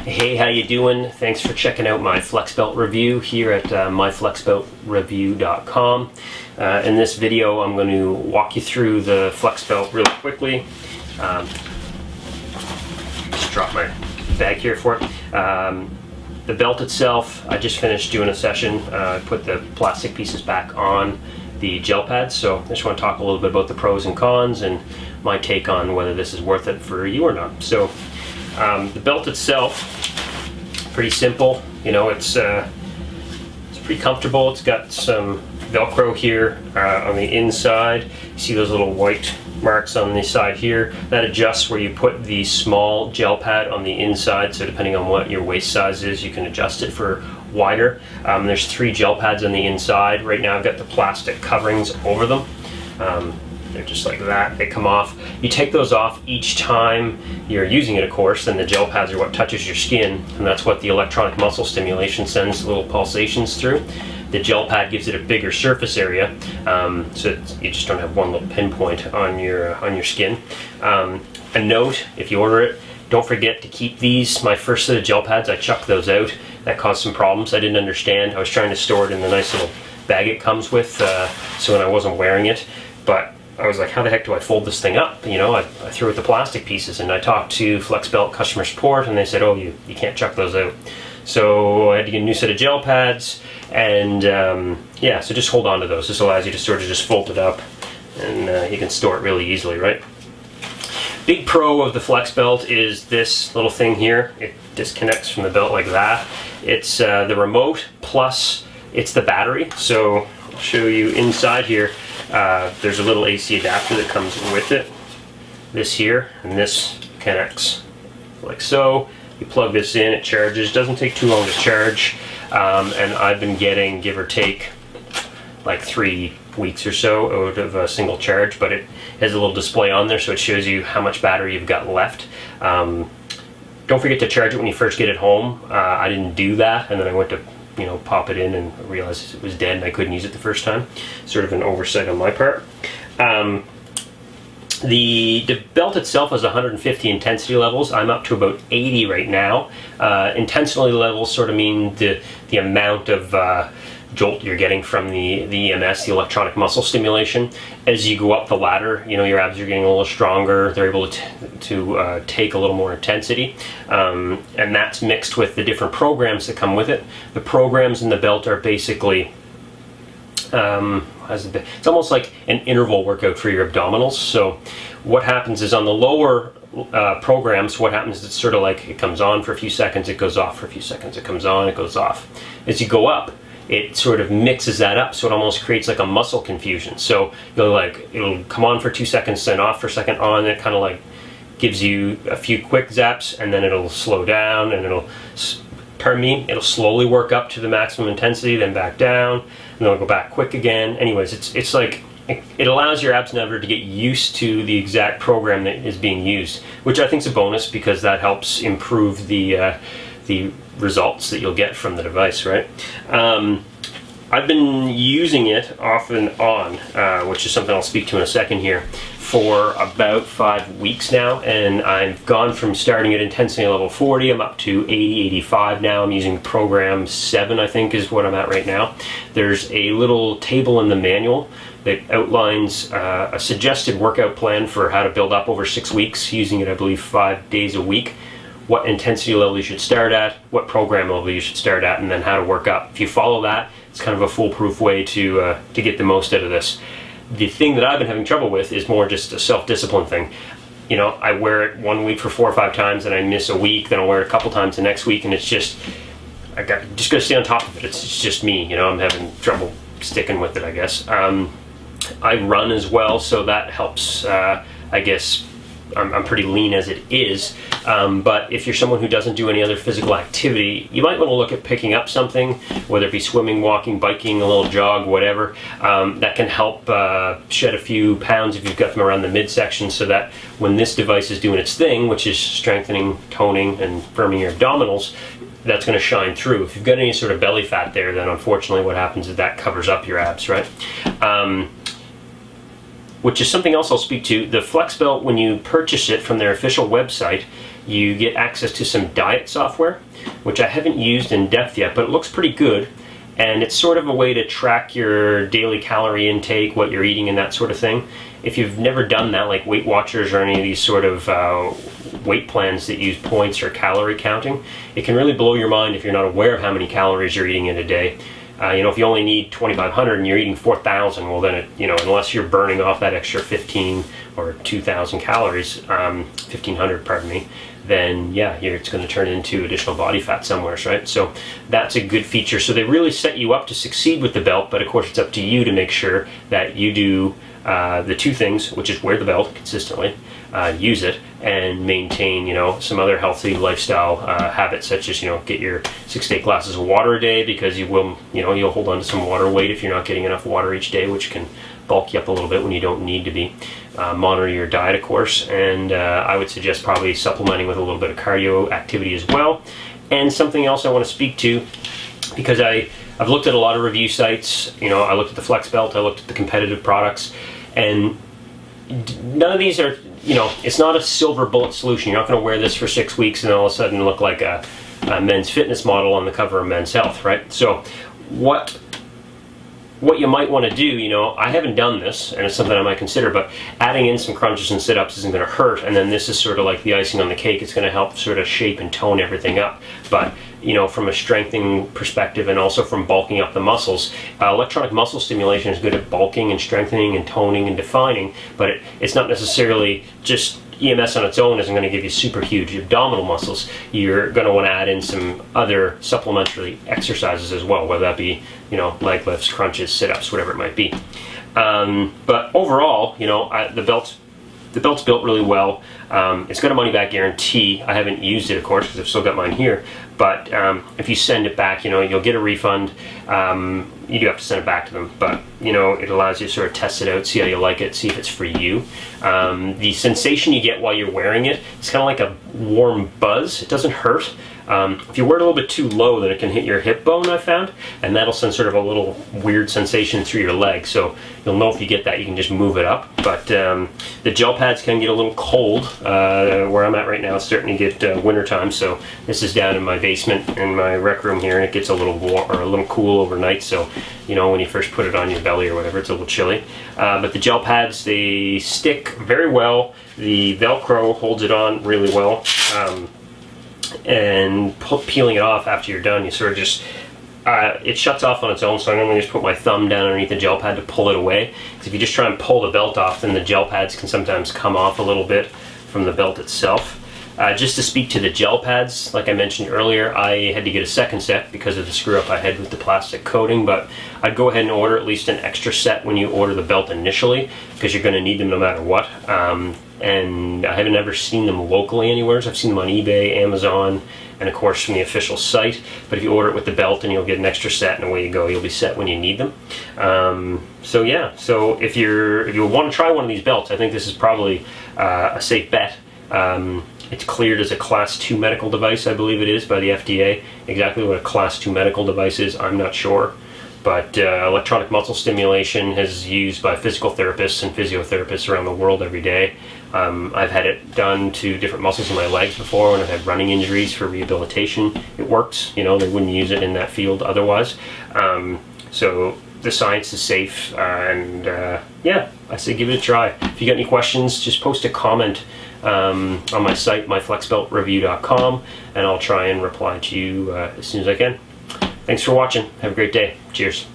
Hey, how you doing? Thanks for checking out my flex belt review here at MyAbBeltReview.com. In this video, I'm going to walk you through the flex belt really quickly. Just drop my bag here for it. The belt itself, I just finished doing a session. Put the plastic pieces back on the gel pads, so I just want to talk a little bit about the pros and cons and my take on whether this is worth it for you or not. So the belt itself, pretty simple. You know, it's pretty comfortable. It's got some Velcro here on the inside. You see those little white marks on the side here. That adjusts where you put the small gel pad on the inside, so depending on what your waist size is, you can adjust it for wider. There's 3 gel pads on the inside. Right now I've got the plastic coverings over them. They're just like that. They come off. You take those off each time you're using it, of course, then the gel pads are what touches your skin, and that's what the electronic muscle stimulation sends little pulsations through. The gel pad gives it a bigger surface area, so you just don't have one little pinpoint on your skin. A note, if you order it, don't forget to keep these. My first set of gel pads, I chucked those out. That caused some problems. I didn't understand. I was trying to store it in the nice little bag it comes with, so when I wasn't wearing it, but I was like, how the heck do I fold this thing up? You know, I threw out the plastic pieces, and I talked to Flex Belt customer support, and they said, oh, you can't chuck those out. So I had to get a new set of gel pads, and yeah, so just hold on to those. This allows you to sort of just fold it up, and you can store it really easily, right? Big pro of the Flex Belt is this little thing here. It disconnects from the belt like that. It's the remote, plus it's the battery. So I'll show you inside here. There's a little AC adapter that comes with it. This here, and this connects like so. You plug this in, it charges. Doesn't take too long to charge, and I've been getting, give or take, like 3 weeks or so out of a single charge, but it has a little display on there, so it shows you how much battery you've got left. Don't forget to charge it when you first get it home. I didn't do that, and then I went to pop it in and realized it was dead and I couldn't use it the first time. Sort of an oversight on my part. The belt itself has 150 intensity levels. I'm up to about 80 right now. Intensity levels sort of mean the amount of jolt you're getting from the EMS, the electronic muscle stimulation. As you go up the ladder, your abs are getting a little stronger. They're able to take a little more intensity, and that's mixed with the different programs that come with it. The programs in the belt are basically it's almost like an interval workout for your abdominals. So what happens is on the lower programs, what happens is it's sort of like it comes on for a few seconds, it goes off for a few seconds, it comes on, it goes off. As you go up, it sort of mixes that up, so it almost creates like a muscle confusion. So it'll come on for 2 seconds, then off for a second, on. It kind of like gives you a few quick zaps, and then it'll slow down, and it'll slowly work up to the maximum intensity, then back down, and then it'll go back quick again. Anyways, it's like it allows your abs never to get used to the exact program that is being used, which I think is a bonus because that helps improve the results that you'll get from the device, right? I've been using it off and on, which is something I'll speak to in a second here, for about 5 weeks now, and I've gone from starting at intensity level 40, I'm up to 80, 85 now. I'm using program 7, I think is what I'm at right now. There's a little table in the manual that outlines a suggested workout plan for how to build up over 6 weeks, using it, I believe, 5 days a week. What intensity level you should start at, what program level you should start at, and then how to work up. If you follow that, it's kind of a foolproof way to get the most out of this. The thing that I've been having trouble with is more just a self-discipline thing. I wear it 1 week for 4 or 5 times, and I miss a week, then I'll wear it a couple times the next week, and it's just, just gotta stay on top of it. It's just me, I'm having trouble sticking with it, I guess. I run as well, so that helps, I guess. I'm pretty lean as it is, but if you're someone who doesn't do any other physical activity, you might want to look at picking up something, whether it be swimming, walking, biking, a little jog, whatever, that can help shed a few pounds if you've got them around the midsection, so that when this device is doing its thing, which is strengthening, toning, and firming your abdominals, that's going to shine through. If you've got any sort of belly fat there, then unfortunately what happens is that covers up your abs, right? which is something else I'll speak to. The Flex Belt, when you purchase it from their official website, you get access to some diet software, which I haven't used in depth yet, but it looks pretty good. And it's sort of a way to track your daily calorie intake, what you're eating and that sort of thing. If you've never done that, like Weight Watchers or any of these sort of weight plans that use points or calorie counting, it can really blow your mind if you're not aware of how many calories you're eating in a day. If you only need 2,500 and you're eating 4,000, well then, unless you're burning off that extra 15 or 2,000 calories, 1,500, pardon me, then yeah, it's going to turn into additional body fat somewhere, right? So that's a good feature. So they really set you up to succeed with the belt, but of course it's up to you to make sure that you do the two things, which is wear the belt consistently, use it, and maintain, some other healthy lifestyle habits, such as, get your 6 to 8 glasses of water a day, because you'll hold on to some water weight if you're not getting enough water each day, which can bulk you up a little bit when you don't need to be. Monitor your diet, of course, and I would suggest probably supplementing with a little bit of cardio activity as well. And something else I want to speak to, because I've looked at a lot of review sites. I looked at the Flex Belt, I looked at the competitive products, and none of these are, it's not a silver bullet solution. You're not going to wear this for 6 weeks and all of a sudden look like a men's fitness model on the cover of Men's Health, right? So what you might want to do, I haven't done this, and it's something I might consider, but adding in some crunches and sit-ups isn't going to hurt, and then this is sort of like the icing on the cake. It's going to help sort of shape and tone everything up. But, from a strengthening perspective and also from bulking up the muscles, electronic muscle stimulation is good at bulking and strengthening and toning and defining, but it's not necessarily just EMS on its own isn't going to give you super huge abdominal muscles. You're going to want to add in some other supplementary exercises as well, whether that be, leg lifts, crunches, sit-ups, whatever it might be. But overall, the belt's built really well. It's got a money-back guarantee. I haven't used it, of course, because I've still got mine here. But if you send it back, you'll get a refund. You do have to send it back to them, but it allows you to sort of test it out, see how you like it, see if it's for you. The sensation you get while you're wearing it, it's kind of like a warm buzz. It doesn't hurt. If you wear it a little bit too low, then it can hit your hip bone, I found, and that'll send sort of a little weird sensation through your leg. So you'll know if you get that, you can just move it up. But the gel pads can get a little cold. Where I'm at right now, it's starting to get winter time, so this is down in my basement in my rec room here, and it gets a little warm or a little cool overnight. So when you first put it on your belly or whatever, it's a little chilly. But the gel pads, they stick very well. The Velcro holds it on really well. And peeling it off after you're done, you sort of just it shuts off on its own, so I'm going to just put my thumb down underneath the gel pad to pull it away, because if you just try and pull the belt off, then the gel pads can sometimes come off a little bit from the belt itself. Just to speak to the gel pads, like I mentioned earlier, I had to get a second set because of the screw up I had with the plastic coating, but I'd go ahead and order at least an extra set when you order the belt initially, because you're going to need them no matter what. And I haven't ever seen them locally anywhere. I've seen them on eBay, Amazon, and of course from the official site. But if you order it with the belt, then you'll get an extra set, and away you go. You'll be set when you need them. So yeah, so if you want to try one of these belts, I think this is probably a safe bet. It's cleared as a Class 2 medical device, I believe it is, by the FDA. Exactly what a Class 2 medical device is, I'm not sure. But electronic muscle stimulation is used by physical therapists and physiotherapists around the world every day. I've had it done to different muscles in my legs before when I've had running injuries for rehabilitation. It works, they wouldn't use it in that field otherwise. So the science is safe, and yeah, I say give it a try. If you got any questions, just post a comment on my site, myflexbeltreview.com, and I'll try and reply to you as soon as I can. Thanks for watching. Have a great day. Cheers.